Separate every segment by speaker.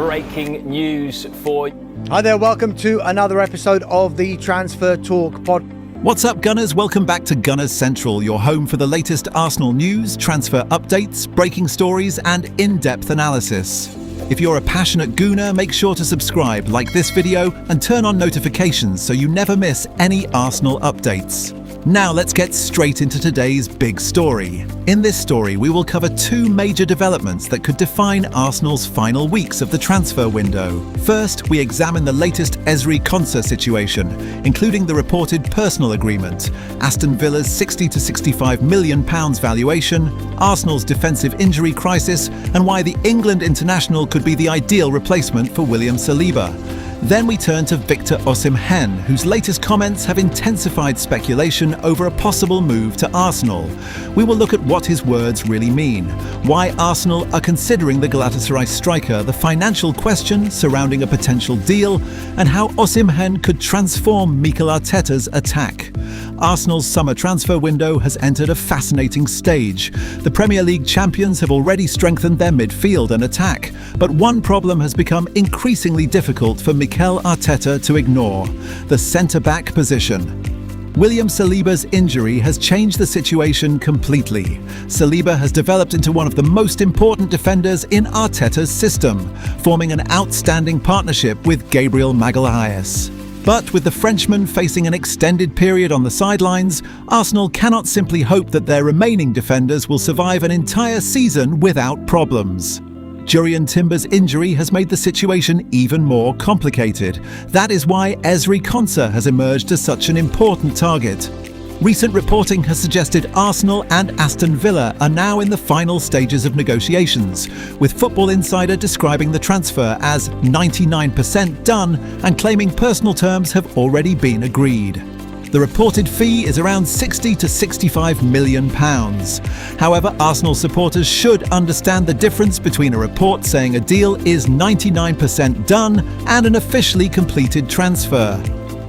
Speaker 1: breaking news for you.
Speaker 2: Hi there, welcome to another episode of the Transfer Talk pod.
Speaker 3: What's up, Gunners? Welcome back to Gunners Central, your home for the latest Arsenal news, transfer updates, breaking stories and in-depth analysis. If you're a passionate Gooner, make sure to subscribe, like this video and turn on notifications so you never miss any Arsenal updates. Now let's get straight into today's big story. In this story, we will cover two major developments that could define Arsenal's final weeks of the transfer window. First, we examine the latest Ezri Konsa situation, including the reported personal agreement, Aston Villa's £60 to £65 million valuation, Arsenal's defensive injury crisis, and why the England international could be the ideal replacement for William Saliba. Then we turn to Victor Osimhen, whose latest comments have intensified speculation over a possible move to Arsenal. We will look at what his words really mean, why Arsenal are considering the Galatasaray striker, the financial question surrounding a potential deal, and how Osimhen could transform Mikel Arteta's attack. Arsenal's summer transfer window has entered a fascinating stage. The Premier League champions have already strengthened their midfield and attack, but one problem has become increasingly difficult for Mikel Arteta to ignore: the centre-back position. William Saliba's injury has changed the situation completely. Saliba has developed into one of the most important defenders in Arteta's system, forming an outstanding partnership with Gabriel Magalhaes. But with the Frenchman facing an extended period on the sidelines, Arsenal cannot simply hope that their remaining defenders will survive an entire season without problems. Jurriën Timber's injury has made the situation even more complicated. That is why Ezri Konsa has emerged as such an important target. Recent reporting has suggested Arsenal and Aston Villa are now in the final stages of negotiations, with Football Insider describing the transfer as 99% done and claiming personal terms have already been agreed. The reported fee is around £60 to £65 million. However, Arsenal supporters should understand the difference between a report saying a deal is 99% done and an officially completed transfer.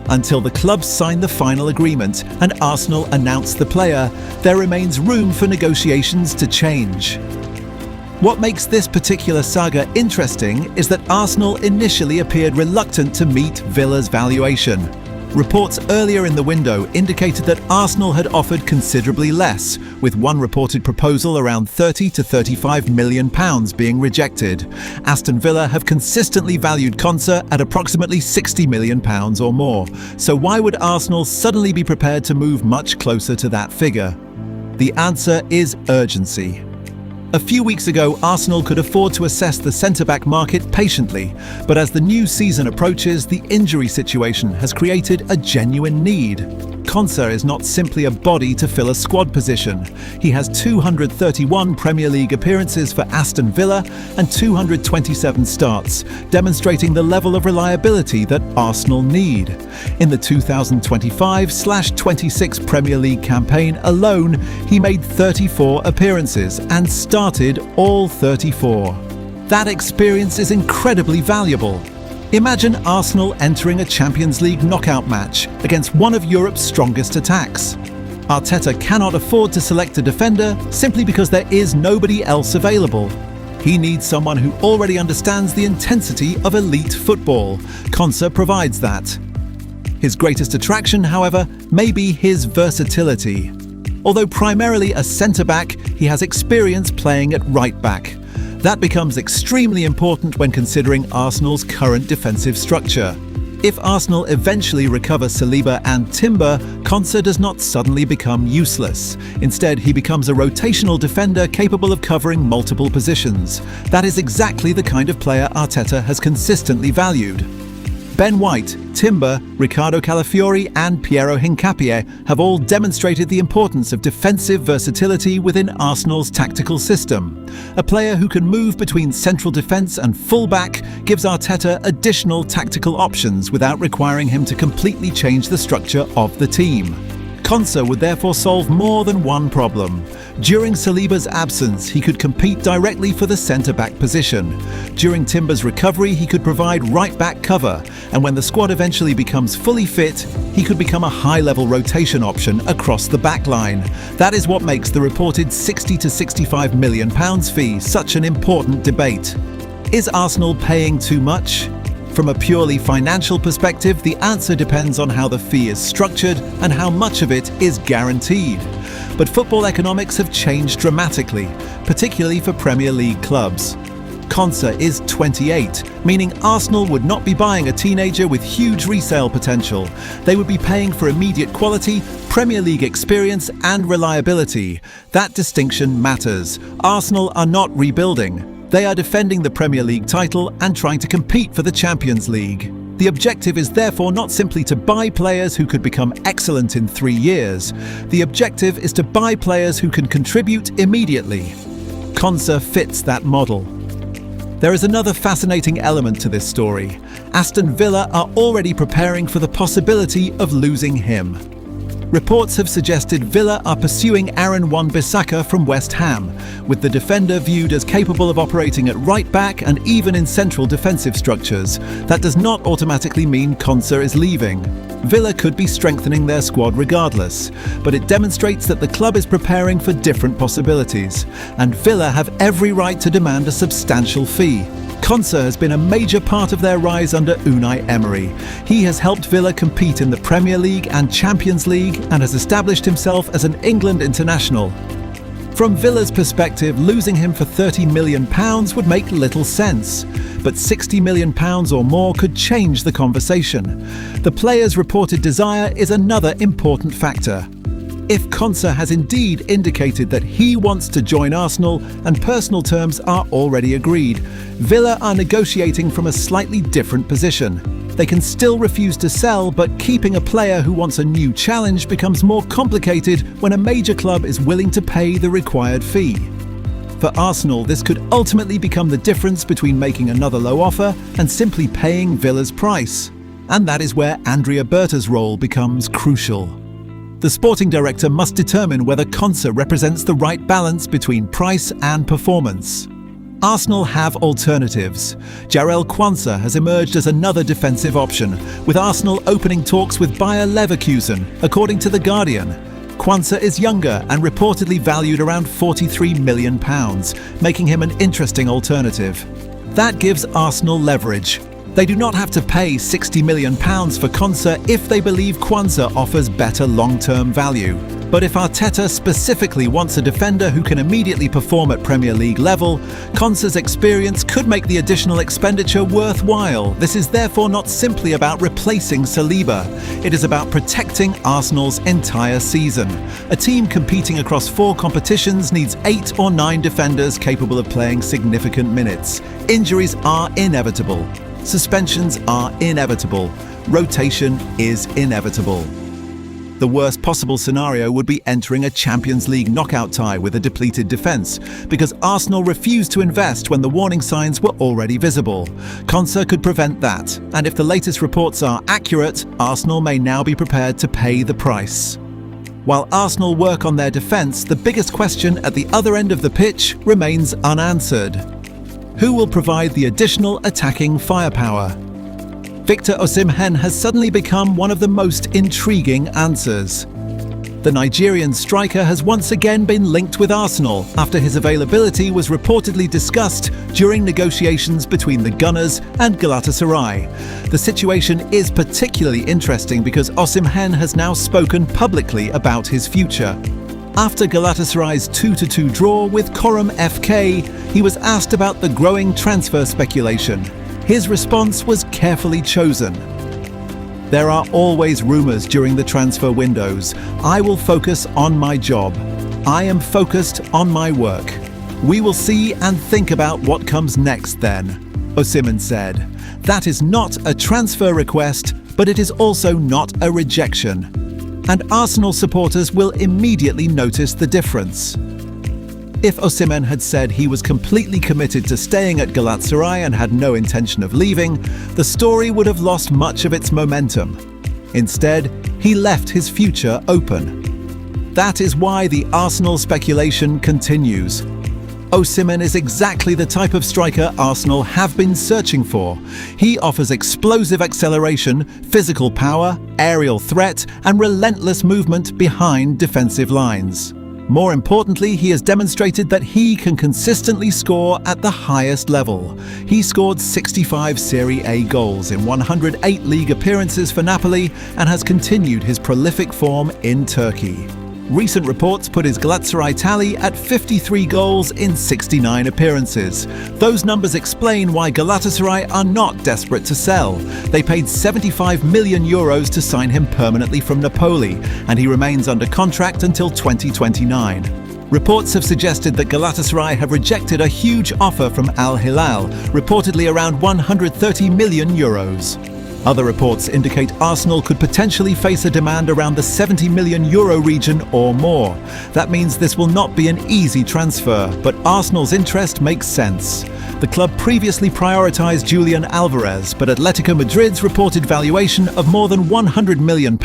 Speaker 3: Until the clubs sign the final agreement and Arsenal announce the player, there remains room for negotiations to change. What makes this particular saga interesting is that Arsenal initially appeared reluctant to meet Villa's valuation. Reports earlier in the window indicated that Arsenal had offered considerably less, with one reported proposal around £30 to £35 million being rejected. Aston Villa have consistently valued Konsa at approximately £60 million or more, so why would Arsenal suddenly be prepared to move much closer to that figure? The answer is urgency. A few weeks ago, Arsenal could afford to assess the centre-back market patiently, but as the new season approaches, the injury situation has created a genuine need. Konsa is not simply a body to fill a squad position. He has 231 Premier League appearances for Aston Villa and 227 starts, demonstrating the level of reliability that Arsenal need. In the 2025/26 Premier League campaign alone, he made 34 appearances and started all 34. That experience is incredibly valuable. Imagine Arsenal entering a Champions League knockout match against one of Europe's strongest attacks. Arteta cannot afford to select a defender simply because there is nobody else available. He needs someone who already understands the intensity of elite football. Konsa provides that. His greatest attraction, however, may be his versatility. Although primarily a centre-back, he has experience playing at right-back. That becomes extremely important when considering Arsenal's current defensive structure. If Arsenal eventually recover Saliba and Timber, Konsa does not suddenly become useless. Instead, he becomes a rotational defender capable of covering multiple positions. That is exactly the kind of player Arteta has consistently valued. Ben White, Timber, Ricardo Calafiori and Piero Hincapié have all demonstrated the importance of defensive versatility within Arsenal's tactical system. A player who can move between central defence and full-back gives Arteta additional tactical options without requiring him to completely change the structure of the team. Konsa would therefore solve more than one problem. During Saliba's absence, he could compete directly for the centre-back position. During Timber's recovery, he could provide right-back cover, and when the squad eventually becomes fully fit, he could become a high-level rotation option across the back line. That is what makes the reported £60 to £65 million fee such an important debate. Is Arsenal paying too much? From a purely financial perspective, the answer depends on how the fee is structured and how much of it is guaranteed. But football economics have changed dramatically, particularly for Premier League clubs. Konsa is 28, meaning Arsenal would not be buying a teenager with huge resale potential. They would be paying for immediate quality, Premier League experience and reliability. That distinction matters. Arsenal are not rebuilding. They are defending the Premier League title and trying to compete for the Champions League. The objective is therefore not simply to buy players who could become excellent in 3 years. The objective is to buy players who can contribute immediately. Konsa fits that model. There is another fascinating element to this story. Aston Villa are already preparing for the possibility of losing him. Reports have suggested Villa are pursuing Aaron Wan-Bissaka from West Ham, with the defender viewed as capable of operating at right back and even in central defensive structures. That does not automatically mean Konsa is leaving. Villa could be strengthening their squad regardless, but it demonstrates that the club is preparing for different possibilities, and Villa have every right to demand a substantial fee. Konsa has been a major part of their rise under Unai Emery. He has helped Villa compete in the Premier League and Champions League and has established himself as an England international. From Villa's perspective, losing him for £30 million would make little sense. But £60 million or more could change the conversation. The player's reported desire is another important factor. If Konsa has indeed indicated that he wants to join Arsenal and personal terms are already agreed, Villa are negotiating from a slightly different position. They can still refuse to sell, but keeping a player who wants a new challenge becomes more complicated when a major club is willing to pay the required fee. For Arsenal, this could ultimately become the difference between making another low offer and simply paying Villa's price. And that is where Andrea Berta's role becomes crucial. The sporting director must determine whether Konsa represents the right balance between price and performance. Arsenal have alternatives. Ezri Konsa has emerged as another defensive option, with Arsenal opening talks with Bayer Leverkusen, according to The Guardian. Konsa is younger and reportedly valued around £43 million, making him an interesting alternative. That gives Arsenal leverage. They do not have to pay £60 million for Konsa if they believe Konsa offers better long-term value. But if Arteta specifically wants a defender who can immediately perform at Premier League level, Konsa's experience could make the additional expenditure worthwhile. This is therefore not simply about replacing Saliba. It is about protecting Arsenal's entire season. A team competing across 4 competitions needs 8 or 9 defenders capable of playing significant minutes. Injuries are inevitable. Suspensions are inevitable. Rotation is inevitable. The worst possible scenario would be entering a Champions League knockout tie with a depleted defence, because Arsenal refused to invest when the warning signs were already visible. Konsa could prevent that, and if the latest reports are accurate, Arsenal may now be prepared to pay the price. While Arsenal work on their defence, the biggest question at the other end of the pitch remains unanswered. Who will provide the additional attacking firepower? Victor Osimhen has suddenly become one of the most intriguing answers. The Nigerian striker has once again been linked with Arsenal after his availability was reportedly discussed during negotiations between the Gunners and Galatasaray. The situation is particularly interesting because Osimhen has now spoken publicly about his future. After Galatasaray's 2-2 draw with Coram FK, he was asked about the growing transfer speculation. His response was carefully chosen. There are always rumours during the transfer windows. I will focus on my job. I am focused on my work. We will see and think about what comes next then, Osimhen said. That is not a transfer request, but it is also not a rejection. And Arsenal supporters will immediately notice the difference. If Osimhen had said he was completely committed to staying at Galatasaray and had no intention of leaving, the story would have lost much of its momentum. Instead, he left his future open. That is why the Arsenal speculation continues. Osimhen is exactly the type of striker Arsenal have been searching for. He offers explosive acceleration, physical power, aerial threat, and relentless movement behind defensive lines. More importantly, he has demonstrated that he can consistently score at the highest level. He scored 65 Serie A goals in 108 league appearances for Napoli and has continued his prolific form in Turkey. Recent reports put his Galatasaray tally at 53 goals in 69 appearances. Those numbers explain why Galatasaray are not desperate to sell. They paid €75 million to sign him permanently from Napoli, and he remains under contract until 2029. Reports have suggested that Galatasaray have rejected a huge offer from Al Hilal, reportedly around €130 million. Other reports indicate Arsenal could potentially face a demand around the €70 million region or more. That means this will not be an easy transfer, but Arsenal's interest makes sense. The club previously prioritised Julian Alvarez, but Atletico Madrid's reported valuation of more than £100 million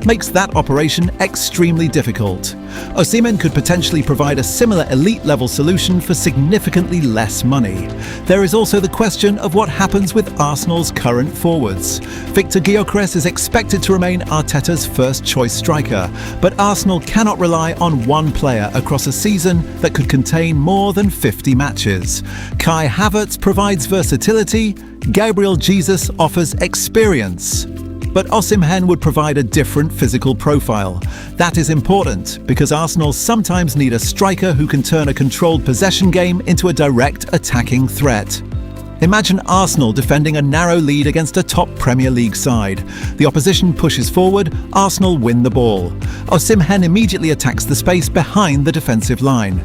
Speaker 3: makes that operation extremely difficult. Osimhen could potentially provide a similar elite-level solution for significantly less money. There is also the question of what happens with Arsenal's current forwards. Victor Gyökeres is expected to remain Arteta's first-choice striker, but Arsenal cannot rely on one player across a season that could contain more than 50 matches. Kai Havertz provides versatility, Gabriel Jesus offers experience. But Osimhen would provide a different physical profile. That is important because Arsenal sometimes need a striker who can turn a controlled possession game into a direct attacking threat. Imagine Arsenal defending a narrow lead against a top Premier League side. The opposition pushes forward, Arsenal win the ball. Osimhen immediately attacks the space behind the defensive line.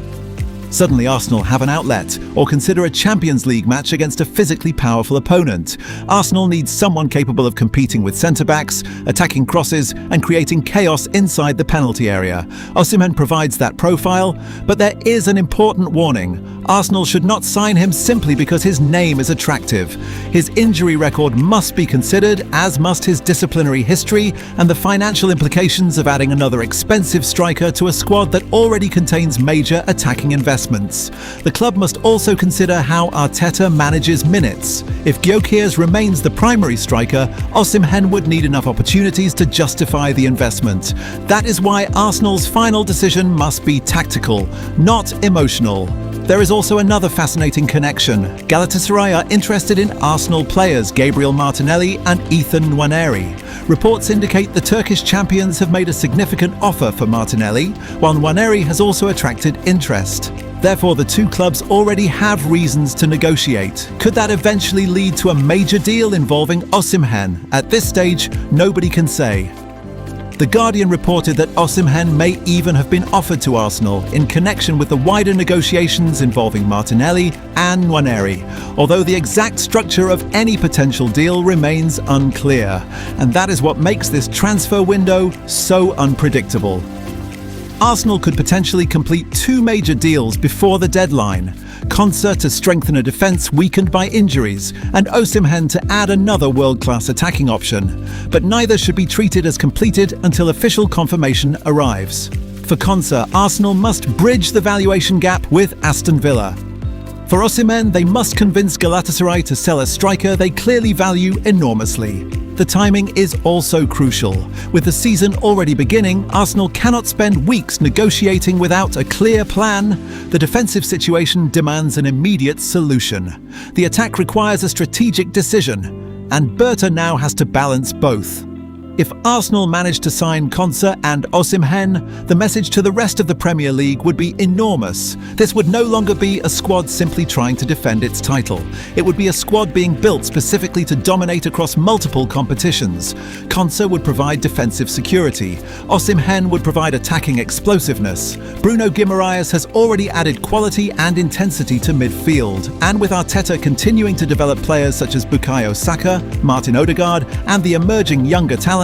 Speaker 3: Suddenly Arsenal have an outlet, or consider a Champions League match against a physically powerful opponent. Arsenal needs someone capable of competing with centre-backs, attacking crosses and creating chaos inside the penalty area. Osimhen provides that profile, but there is an important warning. Arsenal should not sign him simply because his name is attractive. His injury record must be considered, as must his disciplinary history and the financial implications of adding another expensive striker to a squad that already contains major attacking investments. The club must also consider how Arteta manages minutes. If Gyökeres remains the primary striker, Osimhen would need enough opportunities to justify the investment. That is why Arsenal's final decision must be tactical, not emotional. There is also another fascinating connection. Galatasaray are interested in Arsenal players Gabriel Martinelli and Ethan Nwaneri. Reports indicate the Turkish champions have made a significant offer for Martinelli, while Nwaneri has also attracted interest. Therefore, the two clubs already have reasons to negotiate. Could that eventually lead to a major deal involving Osimhen? At this stage, nobody can say. The Guardian reported that Osimhen may even have been offered to Arsenal in connection with the wider negotiations involving Martinelli and Nwaneri, although the exact structure of any potential deal remains unclear. And that is what makes this transfer window so unpredictable. Arsenal could potentially complete two major deals before the deadline. Konsa to strengthen a defence weakened by injuries, and Osimhen to add another world-class attacking option. But neither should be treated as completed until official confirmation arrives. For Konsa, Arsenal must bridge the valuation gap with Aston Villa. For Osimhen, they must convince Galatasaray to sell a striker they clearly value enormously. The timing is also crucial. With the season already beginning, Arsenal cannot spend weeks negotiating without a clear plan. The defensive situation demands an immediate solution. The attack requires a strategic decision, and Berta now has to balance both. If Arsenal managed to sign Konsa and Osimhen, the message to the rest of the Premier League would be enormous. This would no longer be a squad simply trying to defend its title. It would be a squad being built specifically to dominate across multiple competitions. Konsa would provide defensive security. Osimhen would provide attacking explosiveness. Bruno Guimaraes has already added quality and intensity to midfield. And with Arteta continuing to develop players such as Bukayo Saka, Martin Odegaard, and the emerging younger talent,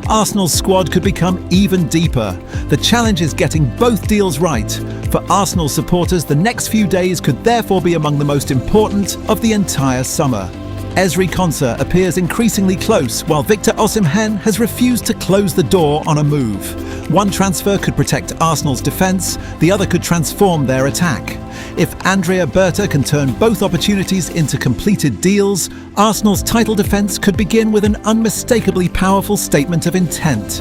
Speaker 3: Arsenal's squad could become even deeper. The challenge is getting both deals right. For Arsenal supporters, the next few days could therefore be among the most important of the entire summer. Ezri Konsa appears increasingly close, while Victor Osimhen has refused to close the door on a move. One transfer could protect Arsenal's defence, the other could transform their attack. If Andrea Berta can turn both opportunities into completed deals, Arsenal's title defence could begin with an unmistakably powerful statement of intent.